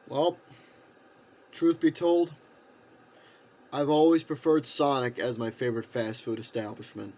Well, truth be told, I've always preferred Sonic as my favorite fast food establishment.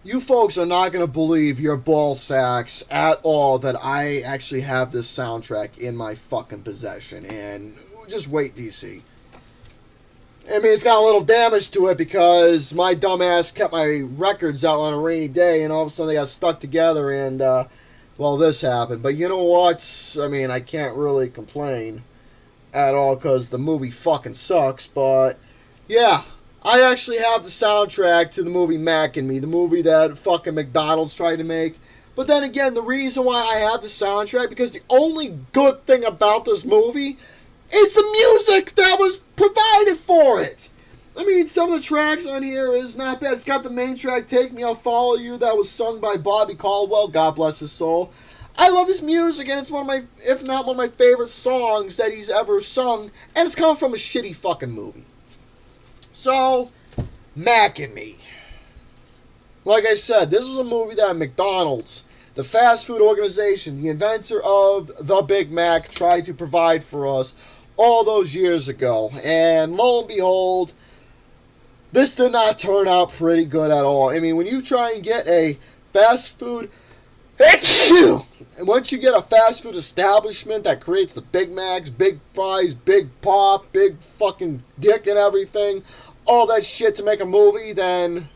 You folks are not going to believe your ball sacks at all that I actually have this soundtrack in my fucking possession. And just wait, DC. I mean, it's got a little damage to it because my dumbass kept my records out on a rainy day, and all of a sudden they got stuck together, and, well, this happened. But you know what? I mean, I can't really complain at all because the movie fucking sucks, but yeah, I actually have the soundtrack to the movie Mac and Me, the movie that fucking McDonald's tried to make. But then again, the reason why I have the soundtrack, because the only good thing about this movie is the music that was provided for it. I mean, some of the tracks on here is not bad. It's got the main track, Take Me, I'll Follow You, that was sung by Bobby Caldwell, God bless his soul. I love his music, and it's one of my, if not one of my favorite songs that he's ever sung, and it's coming from a shitty fucking movie. So, Mac and Me. Like I said, this was a movie that McDonald's, the fast food organization, the inventor of the Big Mac, tried to provide for us all those years ago. And lo and behold, this did not turn out pretty good at all. I mean, when you try and get a fast food... Once you get a fast food establishment that creates the Big Macs, big fries, big pop, big fucking dick and everything, all that shit to make a movie, then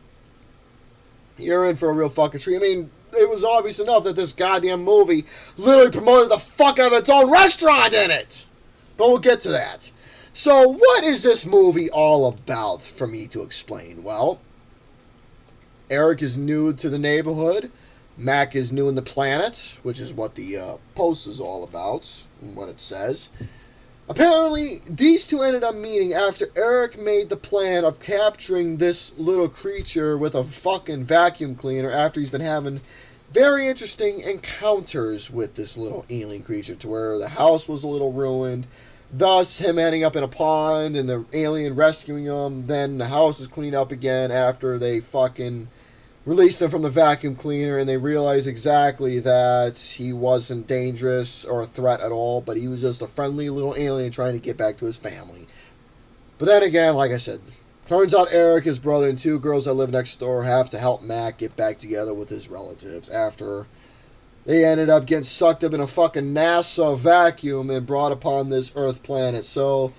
you're in for a real fucking treat. I mean, it was obvious enough that this goddamn movie literally promoted the fuck out of its own restaurant in it. But we'll get to that. So, what is this movie all about for me to explain? Well, Eric is new to the neighborhood. Mac is new in the planet, which is what the post is all about, and what it says. Apparently, these two ended up meeting after Eric made the plan of capturing this little creature with a fucking vacuum cleaner after he's been having very interesting encounters with this little alien creature to where the house was a little ruined, thus him ending up in a pond and the alien rescuing him. Then the house is cleaned up again after they fucking released him from the vacuum cleaner, and they realized exactly that he wasn't dangerous or a threat at all, but he was just a friendly little alien trying to get back to his family. But then again, like I said, turns out Eric, his brother, and two girls that live next door have to help Mac get back together with his relatives after they ended up getting sucked up in a fucking NASA vacuum and brought upon this Earth planet. So,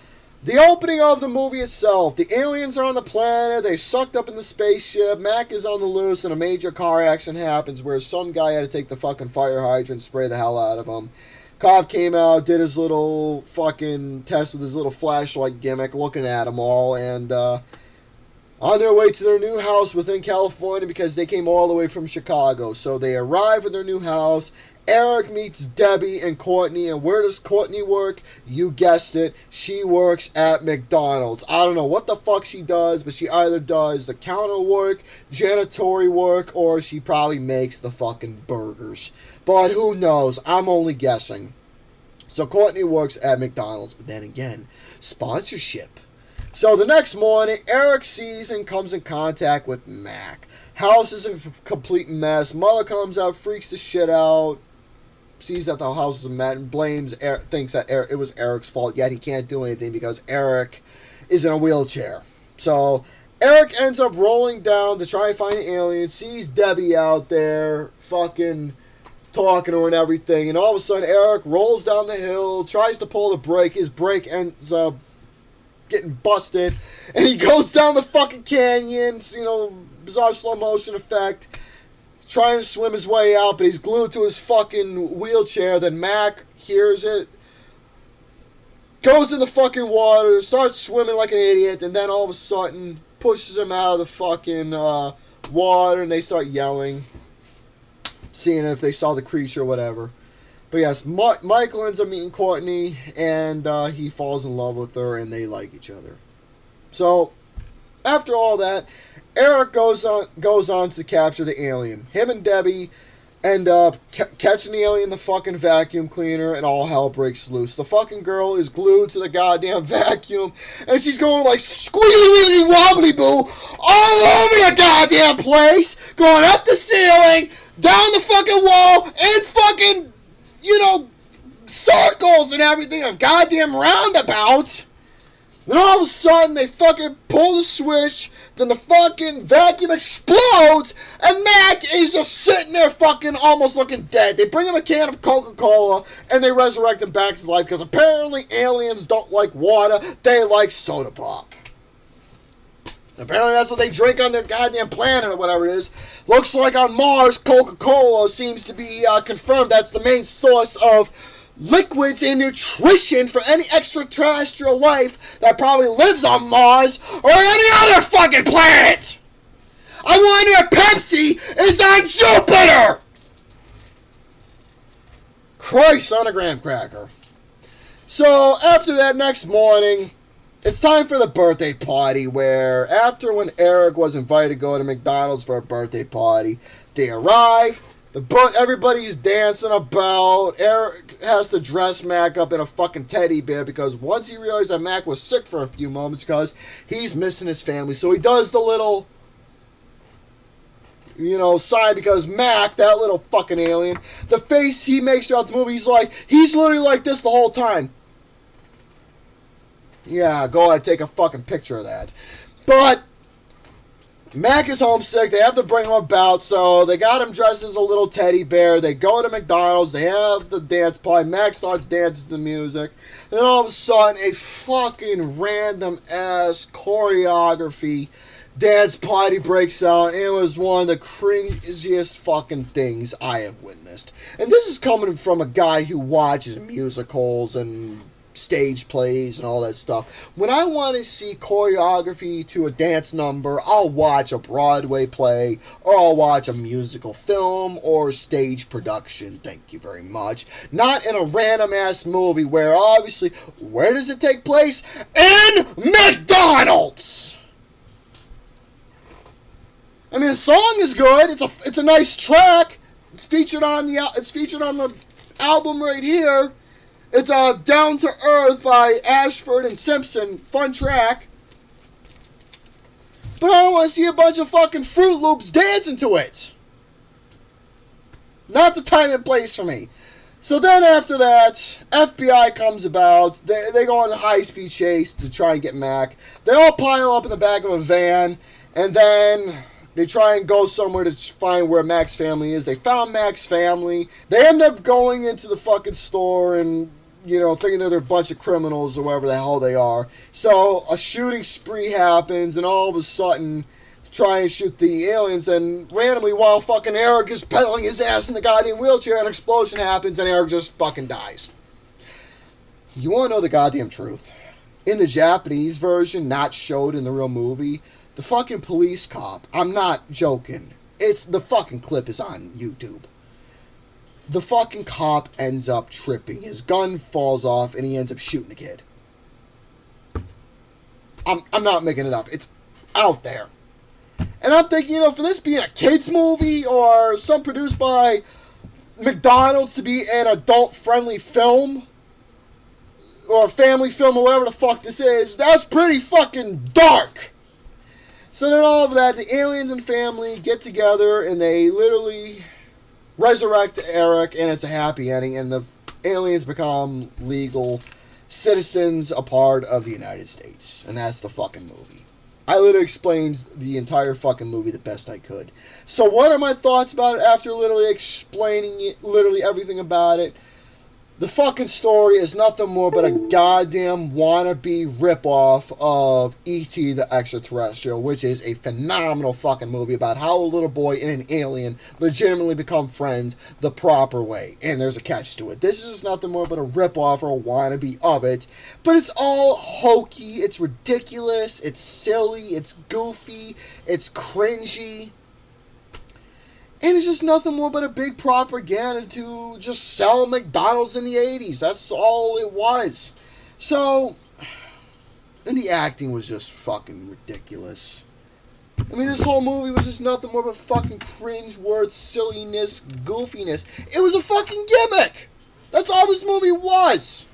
the opening of the movie itself, the aliens are on the planet, they sucked up in the spaceship, Mac is on the loose, and a major car accident happens where some guy had to take the fucking fire hydrant and spray the hell out of him. Cop came out, did his little fucking test with his little flashlight gimmick, looking at them all, and on their way to their new house within California because they came all the way from Chicago. So they arrive at their new house. Eric meets Debbie and Courtney, and where does Courtney work? You guessed it, she works at McDonald's. I don't know what the fuck she does, but she either does the counter work, janitory work, or she probably makes the fucking burgers. But who knows? I'm only guessing. So Courtney works at McDonald's, but then again, sponsorship. So the next morning, Eric sees and comes in contact with Mac. House is a complete mess. Mother comes out, freaks the shit out, sees that the house is a mess, and blames Eric, thinks that it was Eric's fault, yet he can't do anything because Eric is in a wheelchair. So Eric ends up rolling down to try and find the alien, sees Debbie out there, fucking talking to her and everything, and all of a sudden Eric rolls down the hill, tries to pull the brake, his brake ends up getting busted, and he goes down the fucking canyon, bizarre slow motion effect, trying to swim his way out, but he's glued to his fucking wheelchair. Then Mac hears it, goes in the fucking water, starts swimming like an idiot, and then all of a sudden pushes him out of the fucking water, and they start yelling, seeing if they saw the creature or whatever. But yes, Michael ends up meeting Courtney, and he falls in love with her, and they like each other. So, After all that, Eric goes on to capture the alien. Him and Debbie end up catching the alien in the fucking vacuum cleaner, and all hell breaks loose. The fucking girl is glued to the goddamn vacuum, and she's going like squealy wobbly boo all over the goddamn place, going up the ceiling, down the fucking wall, and fucking, circles and everything of goddamn roundabouts. Then all of a sudden, they fucking pull the switch, then the fucking vacuum explodes, and Mac is just sitting there fucking almost looking dead. They bring him a can of Coca-Cola, and they resurrect him back to life, because apparently aliens don't like water, they like soda pop. Apparently that's what they drink on their goddamn planet or whatever it is. Looks like on Mars, Coca-Cola seems to be confirmed that's the main source of liquids and nutrition for any extraterrestrial life that probably lives on Mars or any other fucking planet. I wonder if Pepsi is on Jupiter. Christ on a graham cracker. So after that, next morning, it's time for the birthday party, where after when Eric was invited to go to McDonald's for a birthday party, they arrive. Everybody's dancing about. Eric has to dress Mac up in a fucking teddy bear, because once he realized that Mac was sick for a few moments because he's missing his family. So he does the little, sign, because Mac, that little fucking alien, the face he makes throughout the movie, he's literally like this the whole time. Yeah, go ahead, take a fucking picture of that. But Mac is homesick. They have to bring him about, so they got him dressed as a little teddy bear. They go to McDonald's. They have the dance party. Mac starts dancing to the music. Then all of a sudden, a fucking random-ass choreography dance party breaks out, and it was one of the cringiest fucking things I have witnessed. And this is coming from a guy who watches musicals and stage plays and all that stuff. When I want to see choreography to a dance number, I'll watch a Broadway play, or I'll watch a musical film or stage production. Thank you very much. Not in a random ass movie where obviously, where does it take place? In McDonald's! I mean, the song is good. It's a nice track. It's featured on the album right here. It's Down to Earth by Ashford and Simpson. Fun track. But I don't want to see a bunch of fucking Fruit Loops dancing to it. Not the time and place for me. So then after that, FBI comes about. They go on a high-speed chase to try and get Mac. They all pile up in the back of a van. And then they try and go somewhere to find where Mac's family is. They found Mac's family. They end up going into the fucking store and, thinking that they're a bunch of criminals or whatever the hell they are. So a shooting spree happens, and all of a sudden, try and shoot the aliens, and randomly, while fucking Eric is pedaling his ass in the goddamn wheelchair, an explosion happens, and Eric just fucking dies. You want to know the goddamn truth? In the Japanese version, not showed in the real movie, the fucking police cop, I'm not joking, the fucking clip is on YouTube. The fucking cop ends up tripping. His gun falls off, and he ends up shooting the kid. I'm not making it up. It's out there. And I'm thinking, for this being a kid's movie, or some produced by McDonald's to be an adult-friendly film, or a family film, or whatever the fuck this is, that's pretty fucking dark. So then all of that, the aliens and family get together, and they literally resurrect Eric, and it's a happy ending, and the aliens become legal citizens, a part of the United States. And that's the fucking movie. I literally explained the entire fucking movie the best I could. So what are my thoughts about it after literally explaining literally everything about it? The fucking story is nothing more but a goddamn wannabe ripoff of E.T. the Extraterrestrial, which is a phenomenal fucking movie about how a little boy and an alien legitimately become friends the proper way. And there's a catch to it. This is just nothing more but a ripoff or a wannabe of it. But it's all hokey, it's ridiculous, it's silly, it's goofy, it's cringy. And it's just nothing more but a big propaganda to just sell McDonald's in the 80s. That's all it was. So, And the acting was just fucking ridiculous. I mean, this whole movie was just nothing more but fucking cringe-worthy silliness, goofiness. It was a fucking gimmick! That's all this movie was!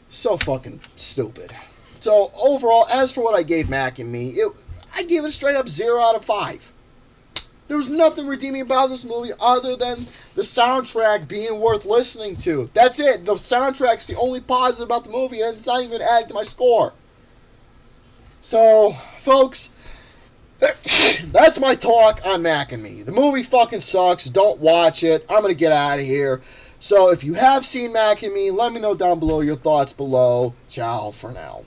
So fucking stupid. So, overall, as for what I gave Mac and Me, I gave it a straight up 0 out of 5. There was nothing redeeming about this movie other than the soundtrack being worth listening to. That's it. The soundtrack's the only positive about the movie, and it's not even added to my score. So, folks, that's my talk on Mac and Me. The movie fucking sucks. Don't watch it. I'm going to get out of here. So, if you have seen Mac and Me, let me know down below your thoughts below. Ciao for now.